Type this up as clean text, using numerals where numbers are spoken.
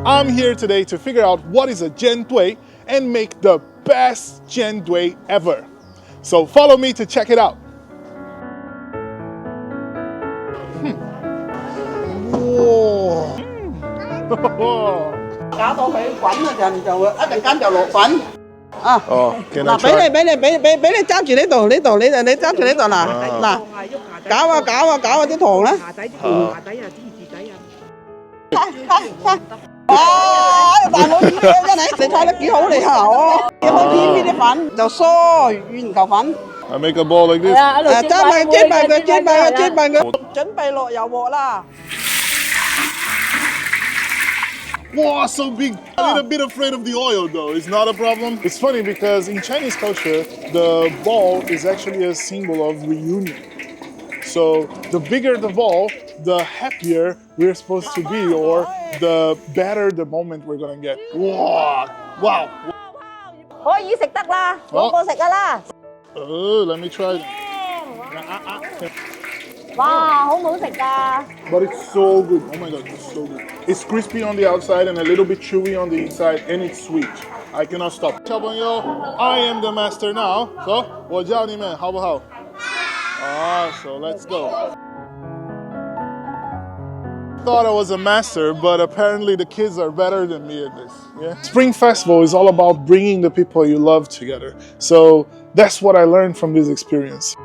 I'm here today to figure out what is a Jiandui and make the best Jiandui ever. So follow me to check it out. Whoa. 搞到佢滾嗰陣就會一陣間就落粉。啊，嗱，俾你揸住呢度，你揸住呢度嗱，搞啲糖咧。下底啲下底啊，啲字底啊。哇！大佬點樣真係？你睇得幾好你下哦，要好添呢啲粉就疏圓球粉。I make a ball like this. 煎埋佢，準備落油鑊啦。 Wow, so big. A little bit afraid of the oil though. It's not a problem. It's funny because in Chinese culture, the ball is actually a symbol of reunion. So the bigger the ball, the happier we're supposed to be, or the better the moment we're gonna get. Wow! Wow! 可以食得啦，個個食噶啦。Oh, let me try. 哇，好唔好食㗎？ But it's so good. Oh my god, it's so good. It's crispy on the outside and a little bit chewy on the inside, and it's sweet. I cannot stop. 小朋友 I am the master now. So, 我教你们好不好? So let's go. Thought I was a master, but apparently the kids are better than me at this. Yeah. Spring Festival is all about bringing the people you love together. So that's what I learned from this experience.